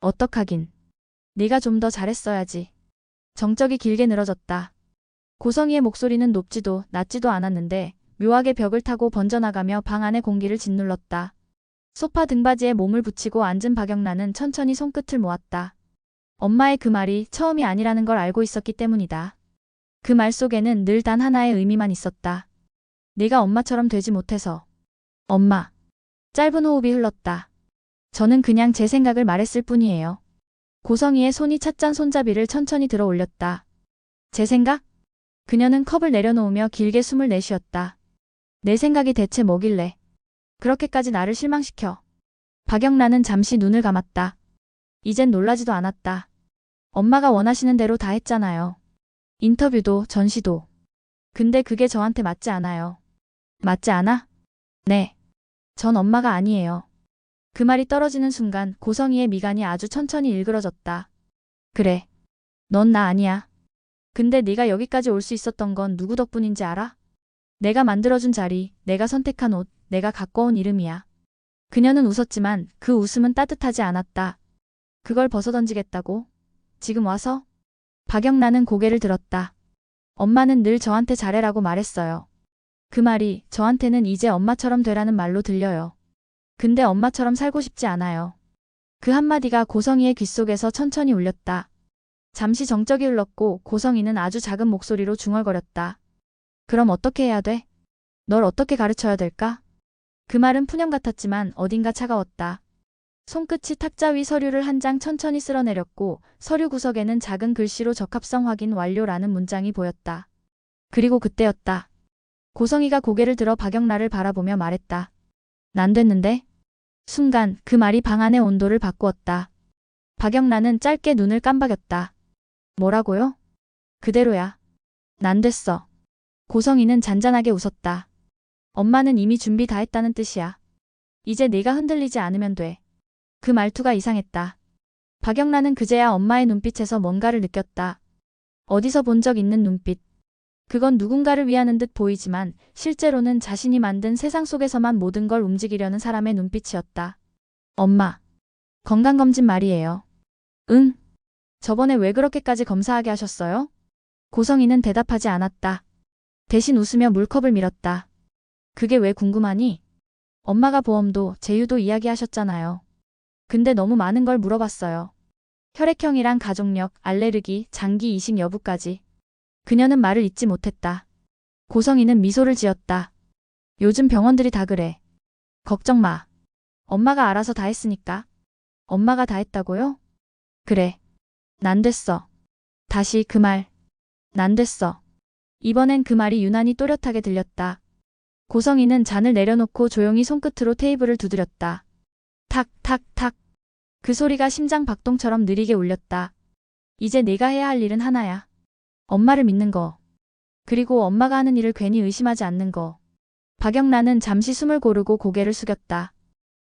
어떡하긴. 네가 좀 더 잘했어야지. 정적이 길게 늘어졌다. 고성이의 목소리는 높지도 낮지도 않았는데 묘하게 벽을 타고 번져나가며 방 안의 공기를 짓눌렀다. 소파 등받이에 몸을 붙이고 앉은 박영란은 천천히 손끝을 모았다. 엄마의 그 말이 처음이 아니라는 걸 알고 있었기 때문이다. 그 말 속에는 늘 단 하나의 의미만 있었다. 내가 엄마처럼 되지 못해서. 엄마. 짧은 호흡이 흘렀다. 저는 그냥 제 생각을 말했을 뿐이에요. 고성이의 손이 찻잔 손잡이를 천천히 들어 올렸다. 제 생각? 그녀는 컵을 내려놓으며 길게 숨을 내쉬었다. 내 생각이 대체 뭐길래 그렇게까지 나를 실망시켜. 박영란은 잠시 눈을 감았다. 이젠 놀라지도 않았다. 엄마가 원하시는 대로 다 했잖아요. 인터뷰도 전시도. 근데 그게 저한테 맞지 않아요. 맞지 않아? 네. 전 엄마가 아니에요. 그 말이 떨어지는 순간 고성이의 미간이 아주 천천히 일그러졌다. 그래. 넌 나 아니야. 근데 네가 여기까지 올 수 있었던 건 누구 덕분인지 알아? 내가 만들어준 자리, 내가 선택한 옷, 내가 갖고 온 이름이야. 그녀는 웃었지만 그 웃음은 따뜻하지 않았다. 그걸 벗어던지겠다고? 지금 와서? 박영란은 고개를 들었다. 엄마는 늘 저한테 잘해라고 말했어요. 그 말이 저한테는 이제 엄마처럼 되라는 말로 들려요. 근데 엄마처럼 살고 싶지 않아요. 그 한마디가 고성이의 귓속에서 천천히 울렸다. 잠시 정적이 흘렀고 고성이는 아주 작은 목소리로 중얼거렸다. 그럼 어떻게 해야 돼? 널 어떻게 가르쳐야 될까? 그 말은 푸념 같았지만 어딘가 차가웠다. 손끝이 탁자 위 서류를 한 장 천천히 쓸어내렸고 서류 구석에는 작은 글씨로 적합성 확인 완료라는 문장이 보였다. 그리고 그때였다. 고성이가 고개를 들어 박영란을 바라보며 말했다. 난 됐는데? 순간 그 말이 방 안의 온도를 바꾸었다. 박영란은 짧게 눈을 깜박였다. 뭐라고요? 그대로야. 난 됐어. 고성이는 잔잔하게 웃었다. 엄마는 이미 준비 다 했다는 뜻이야. 이제 네가 흔들리지 않으면 돼. 그 말투가 이상했다. 박영란은 그제야 엄마의 눈빛에서 뭔가를 느꼈다. 어디서 본 적 있는 눈빛. 그건 누군가를 위하는 듯 보이지만 실제로는 자신이 만든 세상 속에서만 모든 걸 움직이려는 사람의 눈빛이었다. 엄마. 건강검진 말이에요. 응. 저번에 왜 그렇게까지 검사하게 하셨어요? 고성이는 대답하지 않았다. 대신 웃으며 물컵을 밀었다. 그게 왜 궁금하니? 엄마가 보험도 제휴도 이야기하셨잖아요. 근데 너무 많은 걸 물어봤어요. 혈액형이랑 가족력, 알레르기, 장기 이식 여부까지. 그녀는 말을 잇지 못했다. 고성이는 미소를 지었다. 요즘 병원들이 다 그래. 걱정 마. 엄마가 알아서 다 했으니까. 엄마가 다 했다고요? 그래. 난 됐어. 다시 그 말. 난 됐어. 이번엔 그 말이 유난히 또렷하게 들렸다. 고성이는 잔을 내려놓고 조용히 손끝으로 테이블을 두드렸다. 탁, 탁, 탁. 그 소리가 심장 박동처럼 느리게 울렸다. 이제 내가 해야 할 일은 하나야. 엄마를 믿는 거. 그리고 엄마가 하는 일을 괜히 의심하지 않는 거. 박영란은 잠시 숨을 고르고 고개를 숙였다.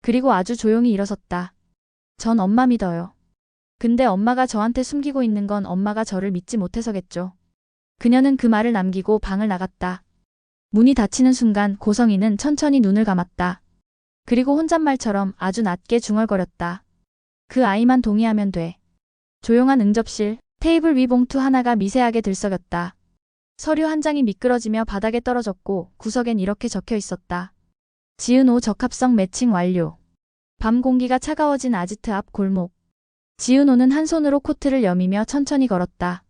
그리고 아주 조용히 일어섰다. 전 엄마 믿어요. 근데 엄마가 저한테 숨기고 있는 건 엄마가 저를 믿지 못해서겠죠. 그녀는 그 말을 남기고 방을 나갔다. 문이 닫히는 순간 고성이는 천천히 눈을 감았다. 그리고 혼잣말처럼 아주 낮게 중얼거렸다. 그 아이만 동의하면 돼. 조용한 응접실, 테이블 위 봉투 하나가 미세하게 들썩였다. 서류 한 장이 미끄러지며 바닥에 떨어졌고 구석엔 이렇게 적혀 있었다. 지은오 적합성 매칭 완료. 밤 공기가 차가워진 아지트 앞 골목. 지은오는 한 손으로 코트를 여미며 천천히 걸었다.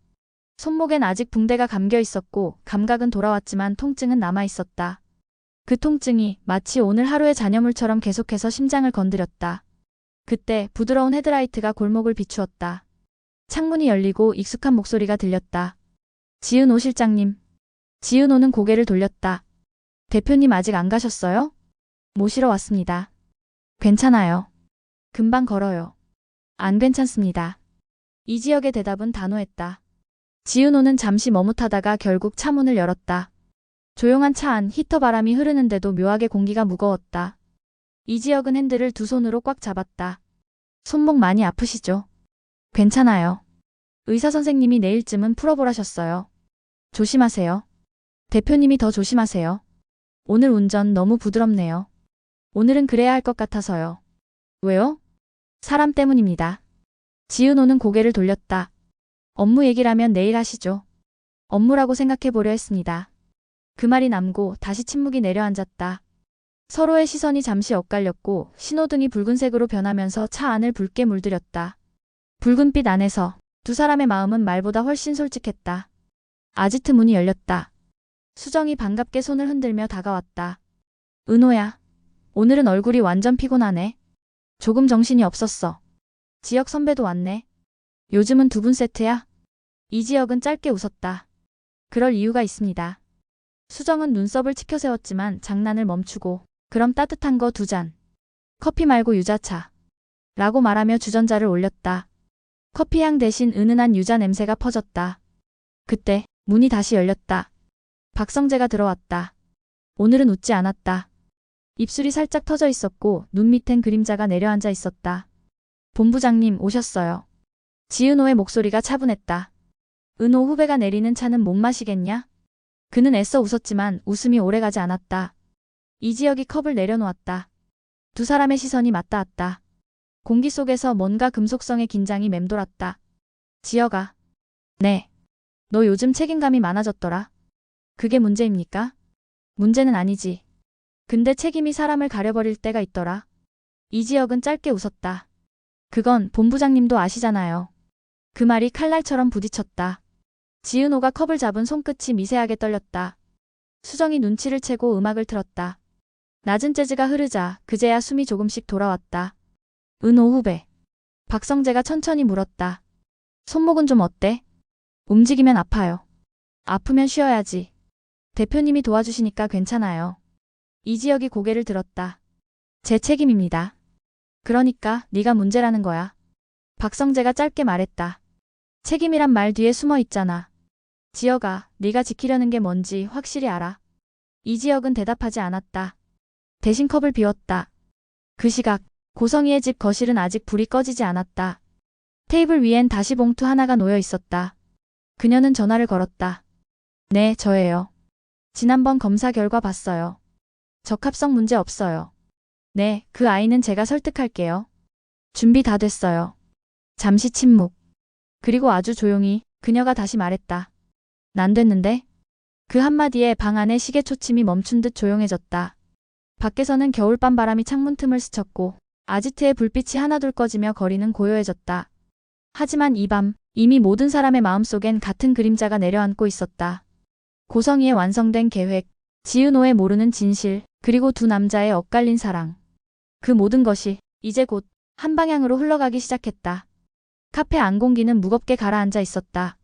손목엔 아직 붕대가 감겨 있었고 감각은 돌아왔지만 통증은 남아 있었다. 그 통증이 마치 오늘 하루의 잔여물처럼 계속해서 심장을 건드렸다. 그때 부드러운 헤드라이트가 골목을 비추었다. 창문이 열리고 익숙한 목소리가 들렸다. 지은오 실장님. 지은오는 고개를 돌렸다. 대표님 아직 안 가셨어요? 모시러 왔습니다. 괜찮아요. 금방 걸어요. 안 괜찮습니다. 이 지역의 대답은 단호했다. 지은호는 잠시 머뭇하다가 결국 차문을 열었다. 조용한 차 안 히터 바람이 흐르는데도 묘하게 공기가 무거웠다. 이 지역은 핸들을 두 손으로 꽉 잡았다. 손목 많이 아프시죠? 괜찮아요. 의사 선생님이 내일쯤은 풀어보라셨어요. 조심하세요. 대표님이 더 조심하세요. 오늘 운전 너무 부드럽네요. 오늘은 그래야 할 것 같아서요. 왜요? 사람 때문입니다. 지은호는 고개를 돌렸다. 업무 얘기라면 내일 하시죠. 업무라고 생각해 보려 했습니다. 그 말이 남고 다시 침묵이 내려앉았다. 서로의 시선이 잠시 엇갈렸고 신호등이 붉은색으로 변하면서 차 안을 붉게 물들였다. 붉은빛 안에서 두 사람의 마음은 말보다 훨씬 솔직했다. 아지트 문이 열렸다. 수정이 반갑게 손을 흔들며 다가왔다. 은호야. 오늘은 얼굴이 완전 피곤하네. 조금 정신이 없었어. 지혁 선배도 왔네. 요즘은 두 분 세트야? 이지혁은 짧게 웃었다. 그럴 이유가 있습니다. 수정은 눈썹을 치켜세웠지만 장난을 멈추고 그럼 따뜻한 거 2잔. 커피 말고 유자차. 라고 말하며 주전자를 올렸다. 커피향 대신 은은한 유자 냄새가 퍼졌다. 그때 문이 다시 열렸다. 박성재가 들어왔다. 오늘은 웃지 않았다. 입술이 살짝 터져 있었고 눈 밑엔 그림자가 내려앉아 있었다. 본부장님 오셨어요. 지은호의 목소리가 차분했다. 은호 후배가 내리는 차는 못 마시겠냐? 그는 애써 웃었지만 웃음이 오래가지 않았다. 이지혁이 컵을 내려놓았다. 두 사람의 시선이 맞닿았다. 공기 속에서 뭔가 금속성의 긴장이 맴돌았다. 지혁아. 네. 너 요즘 책임감이 많아졌더라. 그게 문제입니까? 문제는 아니지. 근데 책임이 사람을 가려버릴 때가 있더라. 이지혁은 짧게 웃었다. 그건 본부장님도 아시잖아요. 그 말이 칼날처럼 부딪혔다. 지은호가 컵을 잡은 손끝이 미세하게 떨렸다. 수정이 눈치를 채고 음악을 틀었다. 낮은 재즈가 흐르자 그제야 숨이 조금씩 돌아왔다. 은호 후배. 박성재가 천천히 물었다. 손목은 좀 어때? 움직이면 아파요. 아프면 쉬어야지. 대표님이 도와주시니까 괜찮아요. 이지혁이 고개를 들었다. 제 책임입니다. 그러니까 네가 문제라는 거야. 박성재가 짧게 말했다. 책임이란 말 뒤에 숨어 있잖아. 지혁아, 네가 지키려는 게 뭔지 확실히 알아. 이지혁은 대답하지 않았다. 대신 컵을 비웠다. 그 시각 고성희의 집 거실은 아직 불이 꺼지지 않았다. 테이블 위엔 다시 봉투 하나가 놓여 있었다. 그녀는 전화를 걸었다. 네, 저예요. 지난번 검사 결과 봤어요. 적합성 문제 없어요. 네, 그 아이는 제가 설득할게요. 준비 다 됐어요. 잠시 침묵. 그리고 아주 조용히 그녀가 다시 말했다. 난 됐는데? 그 한마디에 방 안의 시계 초침이 멈춘 듯 조용해졌다. 밖에서는 겨울밤 바람이 창문 틈을 스쳤고 아지트의 불빛이 하나둘 꺼지며 거리는 고요해졌다. 하지만 이 밤 이미 모든 사람의 마음속엔 같은 그림자가 내려앉고 있었다. 고성희의 완성된 계획, 지은호의 모르는 진실, 그리고 두 남자의 엇갈린 사랑. 그 모든 것이 이제 곧 한 방향으로 흘러가기 시작했다. 카페 안 공기는 무겁게 가라앉아 있었다.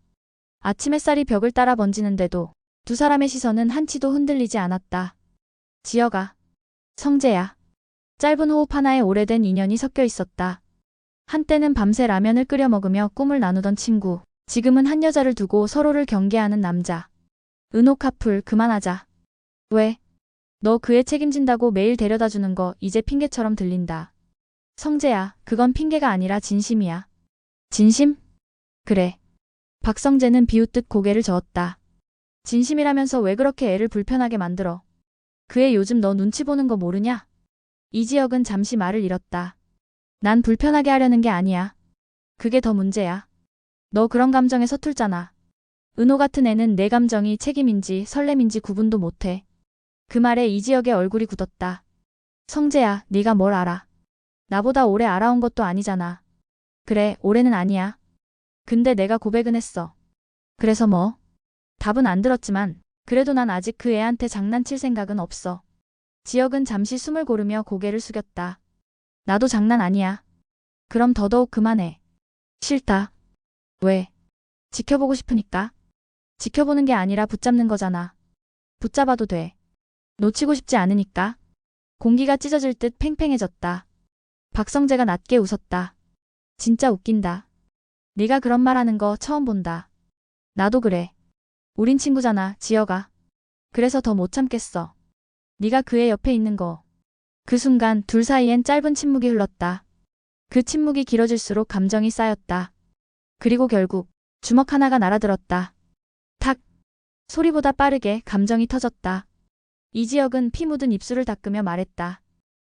아침 햇살이 벽을 따라 번지는데도 두 사람의 시선은 한치도 흔들리지 않았다. 지혁아. 성재야. 짧은 호흡 하나에 오래된 인연이 섞여 있었다. 한때는 밤새 라면을 끓여 먹으며 꿈을 나누던 친구, 지금은 한 여자를 두고 서로를 경계하는 남자. 은호 카풀 그만하자. 왜? 너 그 애 책임진다고 매일 데려다 주는 거 이제 핑계처럼 들린다. 성재야, 그건 핑계가 아니라 진심이야. 진심? 그래. 박성재는 비웃듯 고개를 저었다. 진심이라면서 왜 그렇게 애를 불편하게 만들어? 그 애 요즘 너 눈치 보는 거 모르냐? 이지혁은 잠시 말을 잃었다. 난 불편하게 하려는 게 아니야. 그게 더 문제야. 너 그런 감정에 서툴잖아. 은호 같은 애는 내 감정이 책임인지 설렘인지 구분도 못해. 그 말에 이지혁의 얼굴이 굳었다. 성재야, 네가 뭘 알아? 나보다 오래 알아온 것도 아니잖아. 그래, 올해는 아니야. 근데 내가 고백은 했어. 그래서 뭐? 답은 안 들었지만 그래도 난 아직 그 애한테 장난칠 생각은 없어. 지혁은 잠시 숨을 고르며 고개를 숙였다. 나도 장난 아니야. 그럼 더더욱 그만해. 싫다. 왜? 지켜보고 싶으니까. 지켜보는 게 아니라 붙잡는 거잖아. 붙잡아도 돼. 놓치고 싶지 않으니까. 공기가 찢어질 듯 팽팽해졌다. 박성재가 낮게 웃었다. 진짜 웃긴다. 네가 그런 말 하는 거 처음 본다. 나도 그래. 우린 친구잖아, 지혁아. 그래서 더 못 참겠어. 네가 그 애 옆에 있는 거. 그 순간 둘 사이엔 짧은 침묵이 흘렀다. 그 침묵이 길어질수록 감정이 쌓였다. 그리고 결국 주먹 하나가 날아들었다. 탁! 소리보다 빠르게 감정이 터졌다. 이지혁은 피 묻은 입술을 닦으며 말했다.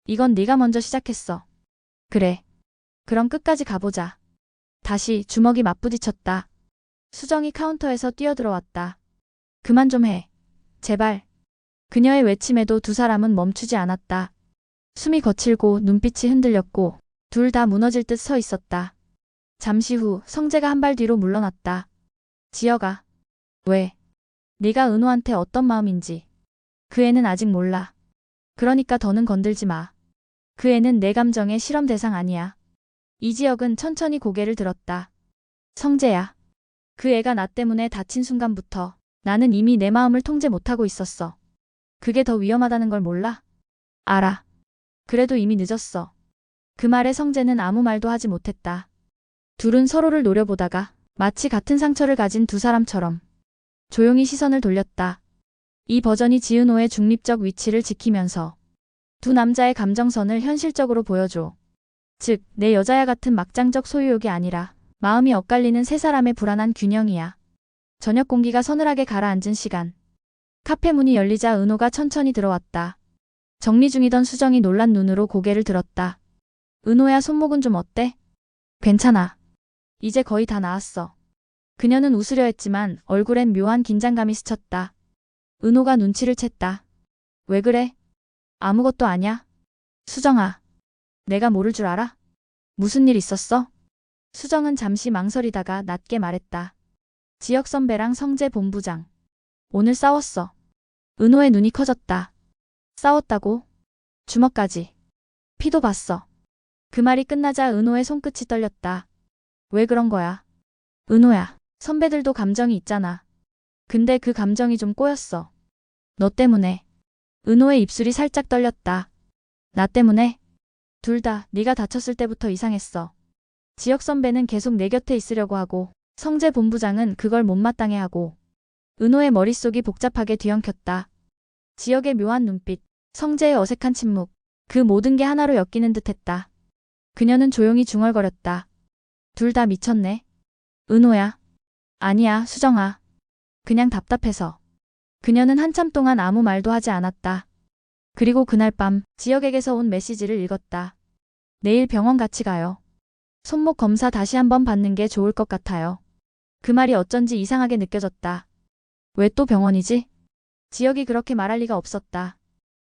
이건 네가 먼저 시작했어. 그래. 그럼 끝까지 가보자. 다시 주먹이 맞부딪혔다. 수정이 카운터에서 뛰어들어왔다. 그만 좀 해. 제발. 그녀의 외침에도 두 사람은 멈추지 않았다. 숨이 거칠고 눈빛이 흔들렸고 둘 다 무너질 듯 서 있었다. 잠시 후 성재가 한 발 뒤로 물러났다. 지혁아. 왜? 네가 은호한테 어떤 마음인지. 그 애는 아직 몰라. 그러니까 더는 건들지 마. 그 애는 내 감정의 실험 대상 아니야. 이지혁은 천천히 고개를 들었다. 성재야. 그 애가 나 때문에 다친 순간부터 나는 이미 내 마음을 통제 못하고 있었어. 그게 더 위험하다는 걸 몰라? 알아. 그래도 이미 늦었어. 그 말에 성재는 아무 말도 하지 못했다. 둘은 서로를 노려보다가 마치 같은 상처를 가진 두 사람처럼 조용히 시선을 돌렸다. 이 버전이 지은호의 중립적 위치를 지키면서 두 남자의 감정선을 현실적으로 보여줘. 즉, 내 여자야 같은 막장적 소유욕이 아니라 마음이 엇갈리는 세 사람의 불안한 균형이야. 저녁 공기가 서늘하게 가라앉은 시간. 카페 문이 열리자 은호가 천천히 들어왔다. 정리 중이던 수정이 놀란 눈으로 고개를 들었다. 은호야, 손목은 좀 어때? 괜찮아. 이제 거의 다 나았어. 그녀는 웃으려 했지만 얼굴엔 묘한 긴장감이 스쳤다. 은호가 눈치를 챘다. 왜 그래? 아무것도 아냐? 수정아. 내가 모를 줄 알아? 무슨 일 있었어? 수정은 잠시 망설이다가 낮게 말했다. 지혁 선배랑 성재 본부장. 오늘 싸웠어. 은호의 눈이 커졌다. 싸웠다고? 주먹까지. 피도 봤어. 그 말이 끝나자 은호의 손끝이 떨렸다. 왜 그런 거야? 은호야, 선배들도 감정이 있잖아. 근데 그 감정이 좀 꼬였어. 너 때문에. 은호의 입술이 살짝 떨렸다. 나 때문에? 둘 다 네가 다쳤을 때부터 이상했어. 지혁 선배는 계속 내 곁에 있으려고 하고 성재 본부장은 그걸 못마땅해 하고. 은호의 머릿속이 복잡하게 뒤엉켰다. 지혁의 묘한 눈빛, 성재의 어색한 침묵, 그 모든 게 하나로 엮이는 듯했다. 그녀는 조용히 중얼거렸다. 둘 다 미쳤네. 은호야. 아니야, 수정아. 그냥 답답해서. 그녀는 한참 동안 아무 말도 하지 않았다. 그리고 그날 밤 지혁에게서 온 메시지를 읽었다. 내일 병원 같이 가요. 손목 검사 다시 한번 받는 게 좋을 것 같아요. 그 말이 어쩐지 이상하게 느껴졌다. 왜 또 병원이지? 지혁이 그렇게 말할 리가 없었다.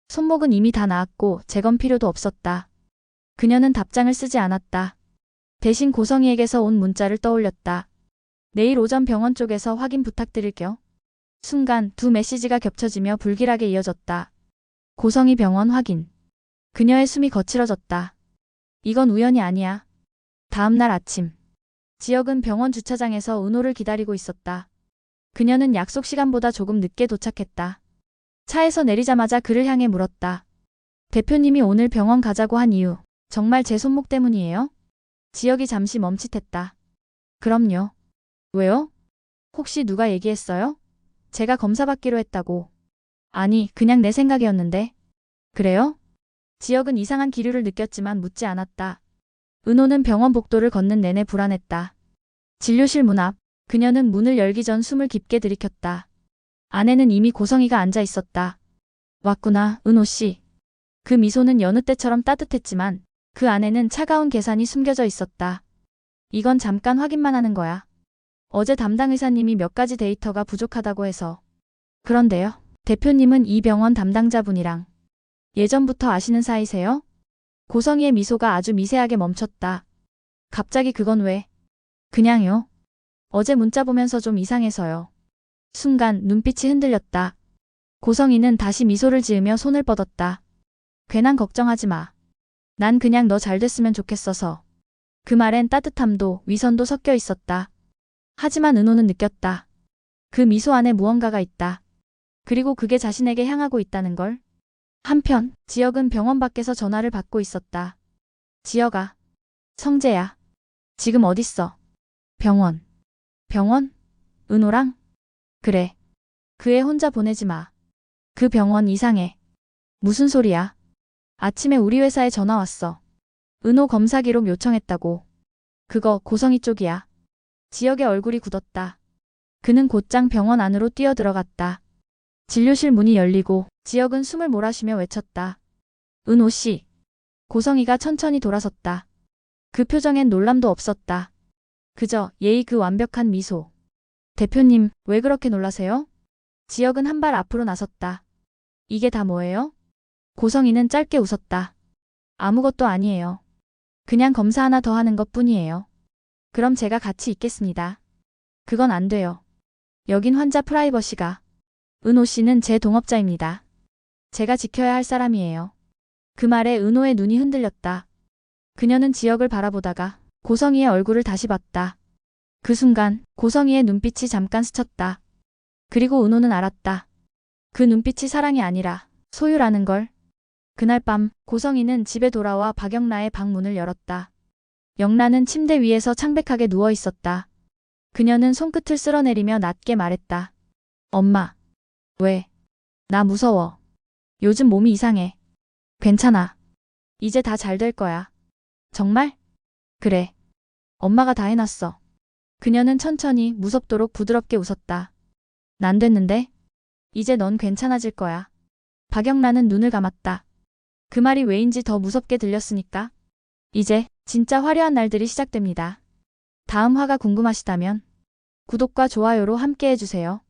손목은 이미 다 나았고 재건 필요도 없었다. 그녀는 답장을 쓰지 않았다. 대신 고성희에게서 온 문자를 떠올렸다. 내일 오전 병원 쪽에서 확인 부탁드릴게요. 순간 두 메시지가 겹쳐지며 불길하게 이어졌다. 고성희 병원 확인. 그녀의 숨이 거칠어졌다. 이건 우연이 아니야. 다음 날 아침. 지혁은 병원 주차장에서 은호를 기다리고 있었다. 그녀는 약속 시간보다 조금 늦게 도착했다. 차에서 내리자마자 그를 향해 물었다. 대표님이 오늘 병원 가자고 한 이유, 정말 제 손목 때문이에요? 지혁이 잠시 멈칫했다. 그럼요. 왜요? 혹시 누가 얘기했어요? 제가 검사받기로 했다고. 아니, 그냥 내 생각이었는데. 그래요? 지혁은 이상한 기류를 느꼈지만 묻지 않았다. 은호는 병원 복도를 걷는 내내 불안했다. 진료실 문 앞, 그녀는 문을 열기 전 숨을 깊게 들이켰다. 안에는 이미 고성희가 앉아 있었다. 왔구나, 은호 씨. 그 미소는 여느 때처럼 따뜻했지만 그 안에는 차가운 계산이 숨겨져 있었다. 이건 잠깐 확인만 하는 거야. 어제 담당 의사님이 몇 가지 데이터가 부족하다고 해서. 그런데요. 대표님은 이 병원 담당자분이랑 예전부터 아시는 사이세요? 고성희의 미소가 아주 미세하게 멈췄다. 갑자기 그건 왜? 그냥요. 어제 문자 보면서 좀 이상해서요. 순간 눈빛이 흔들렸다. 고성희는 다시 미소를 지으며 손을 뻗었다. 괜한 걱정하지 마. 난 그냥 너 잘 됐으면 좋겠어서. 그 말엔 따뜻함도 위선도 섞여 있었다. 하지만 은호는 느꼈다. 그 미소 안에 무언가가 있다. 그리고 그게 자신에게 향하고 있다는 걸. 한편 지혁은 병원 밖에서 전화를 받고 있었다. 지혁아. 성재야. 지금 어딨어? 병원. 병원? 은호랑? 그래. 그 애 혼자 보내지 마. 그 병원 이상해. 무슨 소리야? 아침에 우리 회사에 전화 왔어. 은호 검사 기록 요청했다고. 그거 고성희 쪽이야. 지혁의 얼굴이 굳었다. 그는 곧장 병원 안으로 뛰어들어갔다. 진료실 문이 열리고 지혁은 숨을 몰아쉬며 외쳤다. 은호 씨. 고성희가 천천히 돌아섰다. 그 표정엔 놀람도 없었다. 그저 예의 그 완벽한 미소. 대표님, 왜 그렇게 놀라세요? 지혁은 한 발 앞으로 나섰다. 이게 다 뭐예요? 고성이는 짧게 웃었다. 아무것도 아니에요. 그냥 검사 하나 더 하는 것 뿐이에요. 그럼 제가 같이 있겠습니다. 그건 안 돼요. 여긴 환자 프라이버시가. 은호 씨는 제 동업자입니다. 제가 지켜야 할 사람이에요. 그 말에 은호의 눈이 흔들렸다. 그녀는 지혁을 바라보다가 고성이의 얼굴을 다시 봤다. 그 순간 고성이의 눈빛이 잠깐 스쳤다. 그리고 은호는 알았다. 그 눈빛이 사랑이 아니라 소유라는 걸. 그날 밤 고성이는 집에 돌아와 박영란의 방 문을 열었다. 영란은 침대 위에서 창백하게 누워 있었다. 그녀는 손끝을 쓸어내리며 낮게 말했다. 엄마. 왜? 나 무서워. 요즘 몸이 이상해. 괜찮아. 이제 다 잘 될 거야. 정말? 그래. 엄마가 다 해놨어. 그녀는 천천히 무섭도록 부드럽게 웃었다. 난 됐는데? 이제 넌 괜찮아질 거야. 박영란은 눈을 감았다. 그 말이 왜인지 더 무섭게 들렸으니까. 이제 진짜 화려한 날들이 시작됩니다. 다음 화가 궁금하시다면 구독과 좋아요로 함께 해주세요.